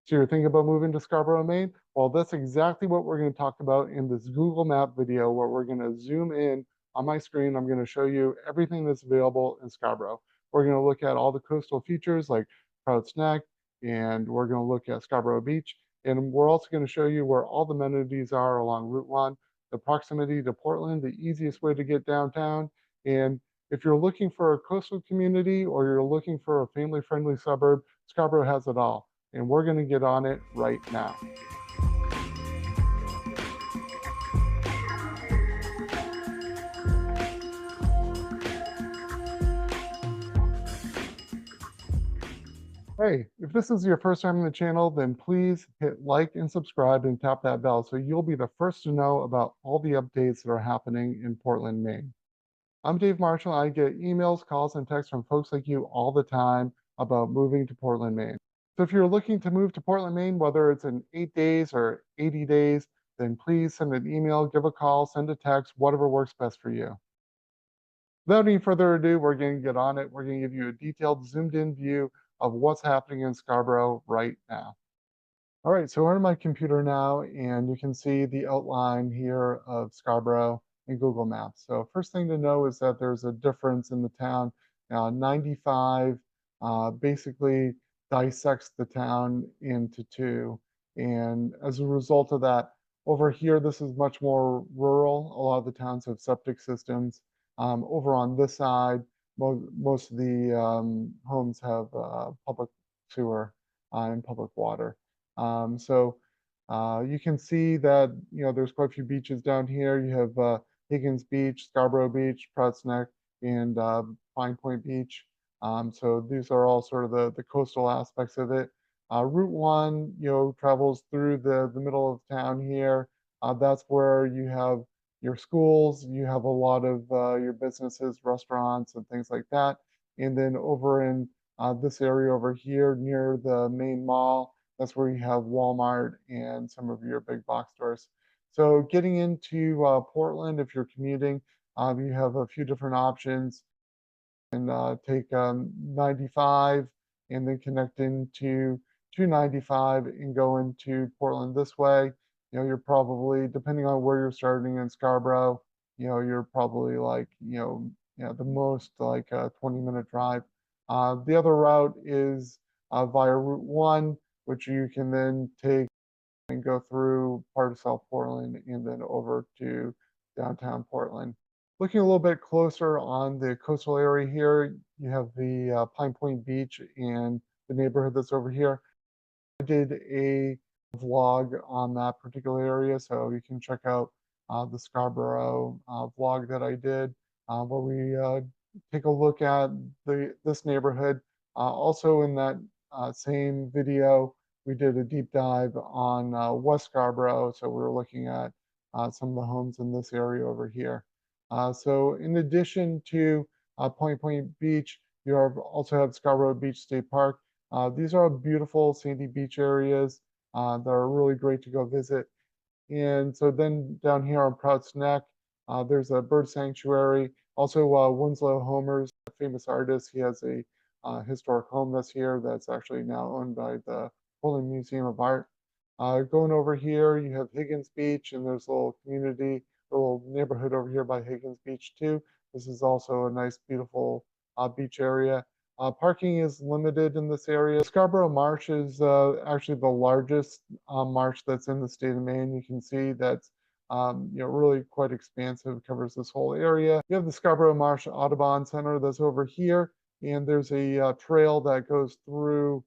So you're thinking about moving to Scarborough, Maine? Well, that's exactly what we're going to talk about in this Google Map video, where we're going to zoom in on my screen. I'm going to show you everything that's available in Scarborough. We're going to look at all the coastal features like Prout's Neck, and we're going to look at Scarborough Beach. And we're also going to show you where all the amenities are along Route 1, the proximity to Portland, the easiest way to get downtown. And if you're looking for a coastal community or you're looking for a family-friendly suburb, Scarborough has it all. And we're going to get on it right now. Hey, if this is your first time on the channel, then please hit like and subscribe and tap that bell so you'll be the first to know about all the updates that are happening in Portland, Maine. I'm Dave Marshall. I get emails, calls, and texts from folks like you all the time about moving to Portland, Maine. So if you're looking to move to Portland, Maine, whether it's in 8 days or 80 days, then please send an email, give a call, send a text, whatever works best for you. Without any further ado, we're going to get on it. We're going to give you a detailed, zoomed-in view of what's happening in Scarborough right now. All right, so we're on my computer now, and you can see the outline here of Scarborough in Google Maps. So first thing to know is that there's a difference in the town. 95 basically dissects the town into two. And as a result of that, over here, this is much more rural. A lot of the towns have septic systems. Over on this side, most of the homes have public sewer and public water. You can see that, there's quite a few beaches down here. You have Higgins Beach, Scarborough Beach, Prout's Neck, and Pine Point Beach. So these are all sort of the coastal aspects of it. Route 1, travels through the middle of town here. That's where you have your schools, you have a lot of your businesses, restaurants, and things like that. And then over in this area over here near the main mall, that's where you have Walmart and some of your big box stores. So getting into Portland, if you're commuting, you have a few different options. And take 95 and then connect into 295 and go into Portland this way. You're probably, depending on where you're starting in Scarborough, you're probably like, the most like a 20-minute drive. The other route is via Route 1, which you can then take and go through part of South Portland and then over to downtown Portland. Looking a little bit closer on the coastal area here, you have the Pine Point Beach and the neighborhood that's over here. I did a vlog on that particular area, so you can check out the Scarborough vlog that I did, where we take a look at this neighborhood. Also in that same video, we did a deep dive on West Scarborough, so we were looking at some of the homes in this area over here. So in addition to Point Beach, you also have Scarborough Beach State Park. These are beautiful sandy beach areas that are really great to go visit. And so then down here on Prout's Neck, there's a bird sanctuary. Also, Winslow Homer's a famous artist. He has a historic home that's here that's actually now owned by the Portland Museum of Art. Going over here, you have Higgins Beach, and there's a little community, a little neighborhood over here by Higgins Beach too. This is also a nice, beautiful beach area. Parking is limited in this area. Scarborough Marsh is actually the largest marsh that's in the state of Maine. You can see that's really quite expansive, covers this whole area. You have the Scarborough Marsh Audubon Center that's over here, and there's a trail that goes through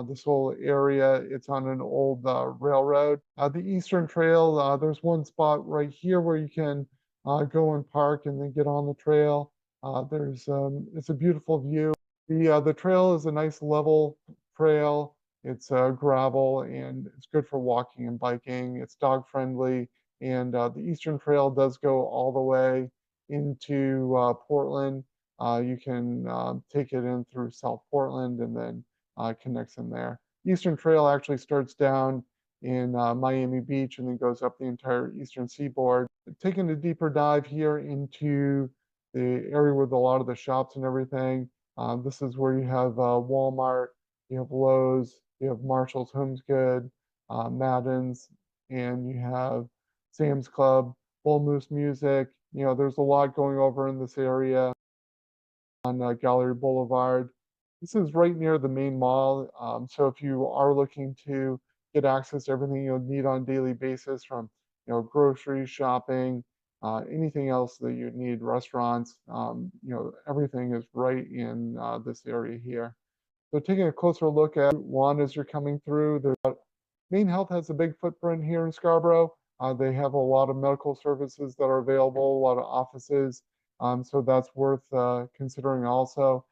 this whole area. It's on an old railroad. The Eastern Trail, there's one spot right here where you can go and park and then get on the trail. It's a beautiful view. The trail is a nice level trail. It's gravel and it's good for walking and biking. It's dog friendly, and the Eastern Trail does go all the way into Portland. You can take it in through South Portland and then connects in there. Eastern Trail actually starts down in Miami Beach and then goes up the entire eastern seaboard. Taking a deeper dive here into the area with a lot of the shops and everything. This is where you have Walmart, you have Lowe's, You have Marshall's Homes Good, Madden's, and you have Sam's Club, Bull Moose Music. There's a lot going over in this area on Gallery Boulevard. This is right near the main mall. So if you are looking to get access to everything you'll need on a daily basis, from groceries, shopping, anything else that you need, restaurants, everything is right in this area here. So taking a closer look at Route 1 as you're coming through, Maine Health has a big footprint here in Scarborough. They have a lot of medical services that are available, a lot of offices. So that's worth considering also.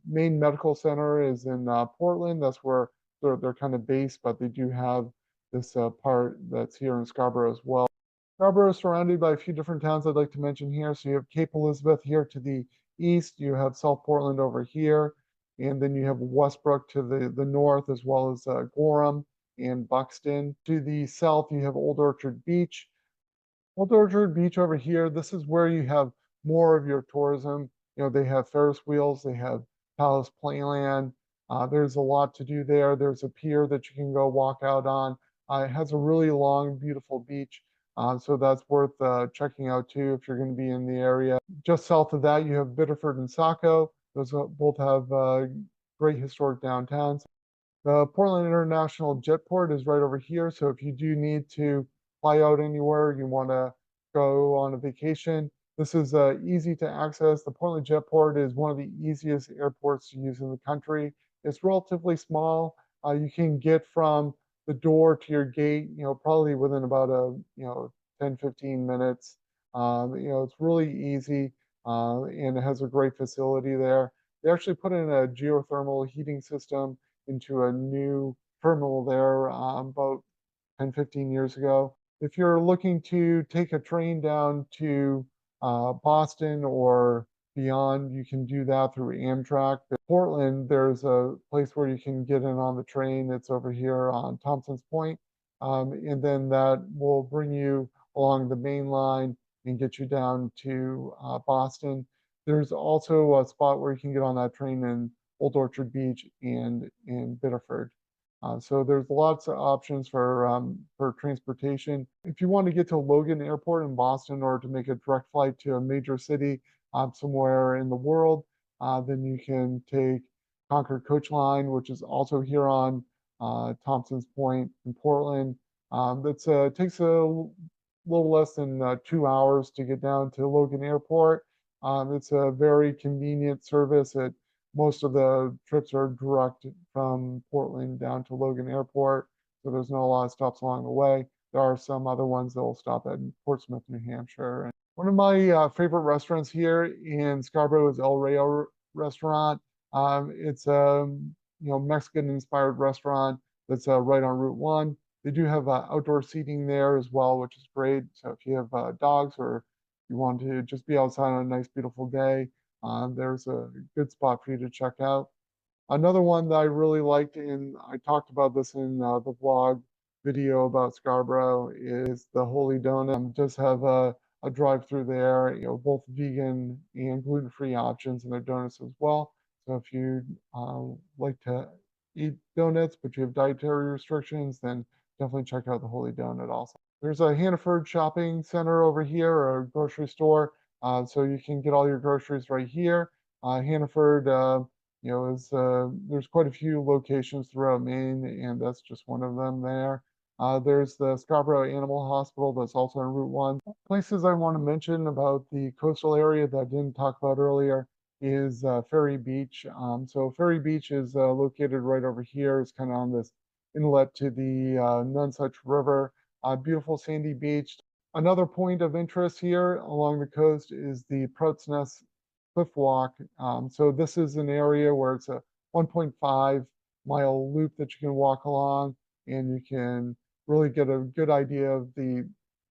Maine Medical Center is in Portland. That's where they're kind of based, but they do have this part that's here in Scarborough as well. Scarborough is surrounded by a few different towns I'd like to mention here. So you have Cape Elizabeth here to the east. You have South Portland over here. And then you have Westbrook to the north, as well as Gorham and Buxton. To the south, you have Old Orchard Beach. Old Orchard Beach over here, this is where you have more of your tourism. They have Ferris wheels, they have Palace Playland. There's a lot to do there. There's a pier that you can go walk out on. It has a really long, beautiful beach. So that's worth checking out too if you're going to be in the area. Just south of that, you have Biddeford and Saco. Those both have great historic downtowns. The Portland International Jetport is right over here. So if you do need to fly out anywhere, you want to go on a vacation, this is easy to access. The Portland Jetport is one of the easiest airports to use in the country. It's relatively small. You can get from the door to your gate, probably within about 10, 15 minutes. It's really easy, and it has a great facility there. They actually put in a geothermal heating system into a new terminal there about 10, 15 years ago. If you're looking to take a train down to Boston or beyond, you can do that through Amtrak. In Portland, there's a place where you can get in on the train. It's over here on Thompson's Point. And then that will bring you along the main line and get you down to Boston. There's also a spot where you can get on that train in Old Orchard Beach and in Biddeford. So there's lots of options for transportation. If you want to get to Logan Airport in Boston, or to make a direct flight to a major city somewhere in the world, then you can take Concord Coach Line, which is also here on Thompson's Point in Portland. It takes a little less than 2 hours to get down to Logan Airport. It's a very convenient service. Most of the trips are direct from Portland down to Logan Airport, so there's not a lot of stops along the way. There are some other ones that will stop at Portsmouth, New Hampshire. And one of my favorite restaurants here in Scarborough is El Rayo Restaurant. It's a Mexican-inspired restaurant that's right on Route 1. They do have outdoor seating there as well, which is great. So if you have dogs, or you want to just be outside on a nice, beautiful day, there's a good spot for you to check out. Another one that I really liked, and I talked about this in the vlog video about Scarborough, is the Holy Donut. Just have a drive-through there, both vegan and gluten-free options in their donuts as well. So if you like to eat donuts, but you have dietary restrictions, then definitely check out the Holy Donut also. There's a Hannaford shopping center over here, or a grocery store. So you can get all your groceries right here. Hannaford, there's quite a few locations throughout Maine, and that's just one of them there. There's the Scarborough Animal Hospital that's also on Route 1. Places I want to mention about the coastal area that I didn't talk about earlier is Ferry Beach. So Ferry Beach is located right over here. It's kind of on this inlet to the Nonsuch River. Beautiful sandy beach. Another point of interest here along the coast is the Prout's Nest Cliff Walk. So this is an area where it's a 1.5-mile loop that you can walk along, and you can really get a good idea of the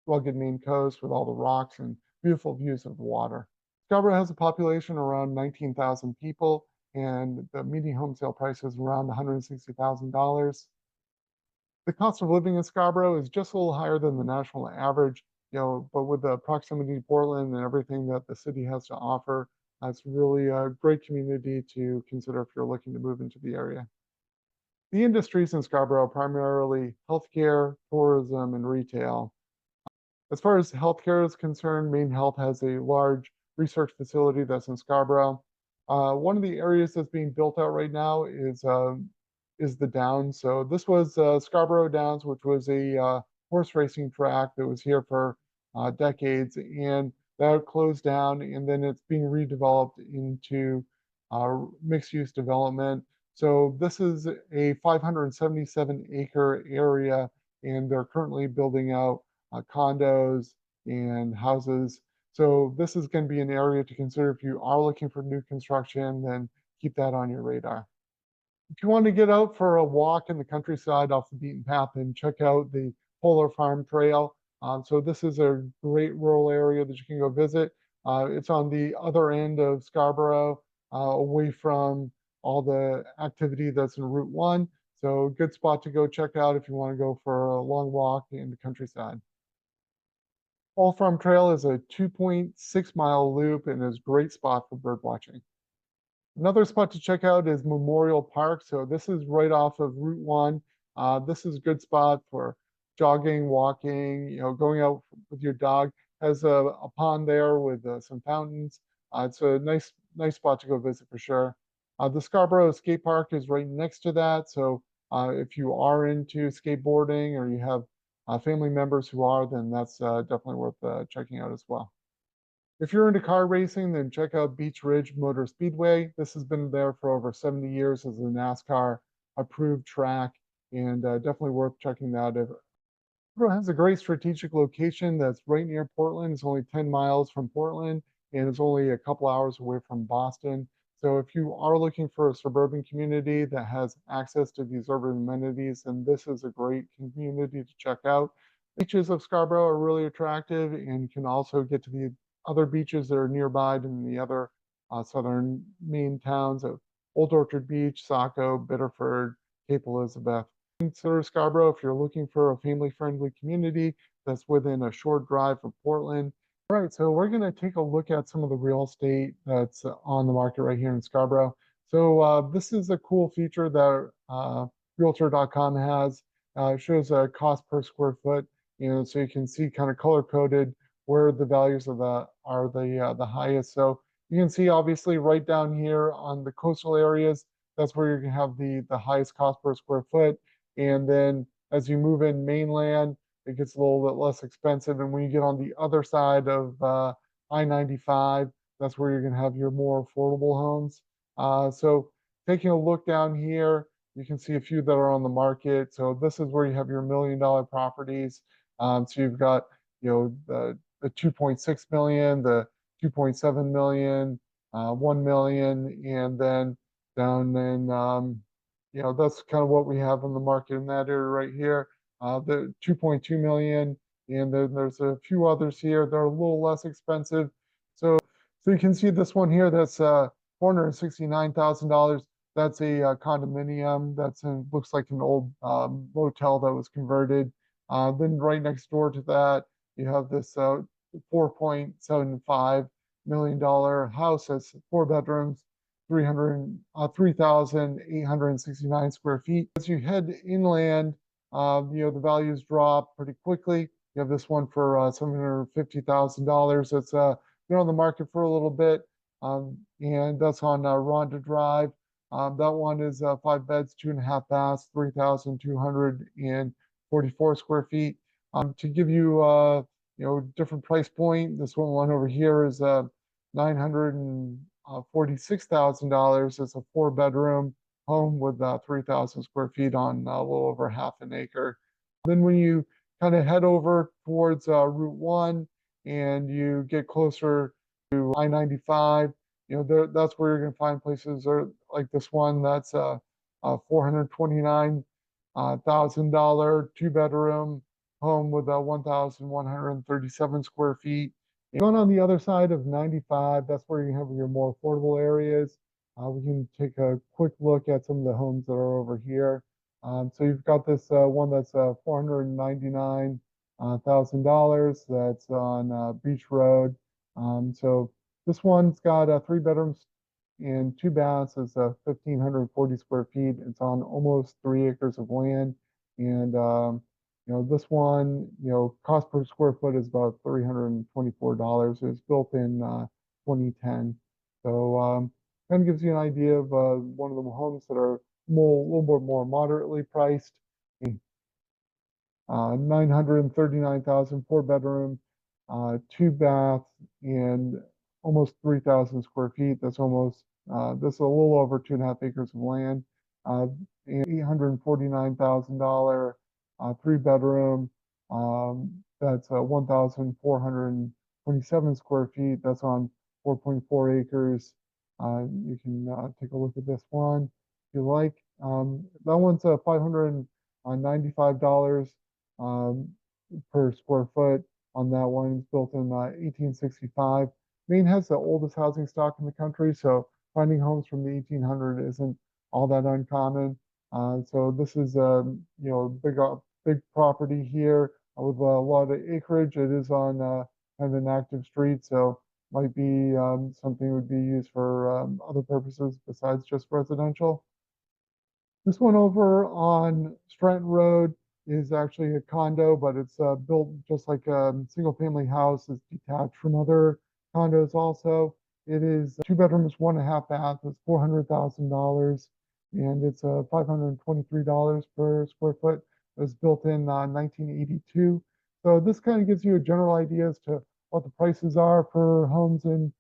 rugged Maine coast with all the rocks and beautiful views of the water. Scarborough has a population around 19,000 people, and the median home sale price is around $160,000. The cost of living in Scarborough is just a little higher than the national average, but with the proximity to Portland and everything that the city has to offer, it's really a great community to consider if you're looking to move into the area. The industries in Scarborough are primarily healthcare, tourism, and retail. As far as healthcare is concerned, Maine Health has a large research facility that's in Scarborough. One of the areas that's being built out right now is the Downs. So this was Scarborough Downs, which was a horse racing track that was here for decades, and that closed down, and then it's being redeveloped into mixed-use development. So this is a 577-acre area, and they're currently building out condos and houses. So this is going to be an area to consider if you are looking for new construction, then keep that on your radar. If you want to get out for a walk in the countryside off the beaten path, and check out the Polar Farm Trail. So this is a great rural area that you can go visit. It's on the other end of Scarborough, away from all the activity that's in Route 1. So a good spot to go check out if you want to go for a long walk in the countryside. Polar Farm Trail is a 2.6-mile loop and is a great spot for bird watching. Another spot to check out is Memorial Park. So this is right off of Route 1. This is a good spot for jogging, walking, going out with your dog. Has a pond there with some fountains. It's a nice spot to go visit for sure. The Scarborough Skate Park is right next to that. So if you are into skateboarding or you have family members who are, then that's definitely worth checking out as well. If you're into car racing, then check out Beach Ridge Motor Speedway. This has been there for over 70 years as a NASCAR approved track, and definitely worth checking that out. It has a great strategic location that's right near Portland. It's only 10 miles from Portland, and it's only a couple hours away from Boston. So if you are looking for a suburban community that has access to these urban amenities, then this is a great community to check out. Beaches of Scarborough are really attractive, and you can also get to the other beaches that are nearby in the other southern Maine towns of Old Orchard Beach, Saco, Biddeford, Cape Elizabeth. Consider Scarborough if you're looking for a family-friendly community that's within a short drive from Portland. All right, so we're going to take a look at some of the real estate that's on the market right here in Scarborough. So this is a cool feature that Realtor.com has. It shows a cost per square foot, so you can see kind of color-coded where the values of are the highest. So you can see obviously right down here on the coastal areas, that's where you're going to have the highest cost per square foot. And then as you move in mainland, it gets a little bit less expensive. And when you get on the other side of I-95, that's where you're going to have your more affordable homes. So taking a look down here, you can see a few that are on the market. So this is where you have your $1 million properties. So you've got, the 2.6 million, the 2.7 million, 1 million, and then down in, that's kind of what we have on the market in that area right here. The 2.2 million, and then there's a few others here that are a little less expensive. So you can see this one here that's $469,000. That's a condominium. Looks like an old motel that was converted. Then right next door to that, you have this $4.75 million house that's 4 bedrooms, 3,869 square feet. As you head inland, the values drop pretty quickly. You have this one for $750,000. It's been on the market for a little bit, and that's on Rhonda Drive. That one is 5 beds, 2.5 baths, 3,244 square feet. To give you different price point, this one over here is $946,000. It's a 4-bedroom home with 3,000 square feet on a little over half an acre. Then when you kind of head over towards Route 1 and you get closer to I-95, that's where you're going to find places like this one that's a $429,000 2-bedroom home with 1,137 square feet. Going on the other side of 95, that's where you have your more affordable areas. We can take a quick look at some of the homes that are over here. So you've got this one that's $499,000. That's on Beach Road. So this one's got 3 bedrooms, and 2 baths is 1,540 square feet. It's on almost 3 acres of land. And, this one, cost per square foot is about $324. It was built in 2010. So kind of gives you an idea of one of the homes that are a little bit more moderately priced. 939,000, 4 bedroom, 2 bath, and almost 3,000 square feet. That's this is a little over 2.5 acres of land. And $849,000, 3 bedroom. That's 1,427 square feet. That's on 4.4 acres. You can take a look at this one if you like. That one's $595 per square foot on that one. It's built in 1865. Maine has the oldest housing stock in the country, so finding homes from the 1800s isn't all that uncommon. So this is big property here with a lot of acreage. It is on kind of an active street, so might be something would be used for other purposes besides just residential. This one over on Stratton Road is actually a condo, but it's built just like a single family house. It's detached from other condos also. It is 2 bedrooms, 1.5 bath. It's $400,000, and it's $523 per square foot. It was built in 1982. So this kind of gives you a general idea as to what the prices are for homes in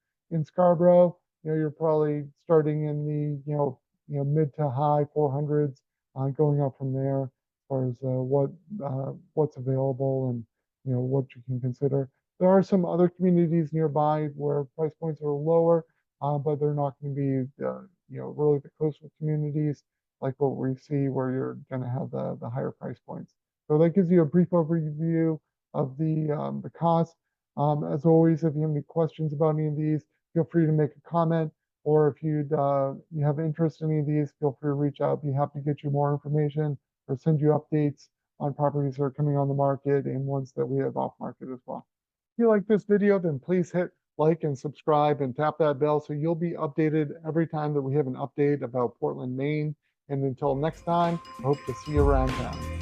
Scarborough. You're probably starting in the mid to high 400s, going up from there as far as what's available and what you can consider. There are some other communities nearby where price points are lower, but they're not going to be really the coastal communities like what we see where you're going to have the higher price points. So that gives you a brief overview of the cost. As always, if you have any questions about any of these, feel free to make a comment. Or if you have interest in any of these, feel free to reach out. Be happy to get you more information or send you updates on properties that are coming on the market and ones that we have off market as well. If you like this video, then please hit like and subscribe and tap that bell so you'll be updated every time that we have an update about Portland, Maine. And until next time, I hope to see you around town.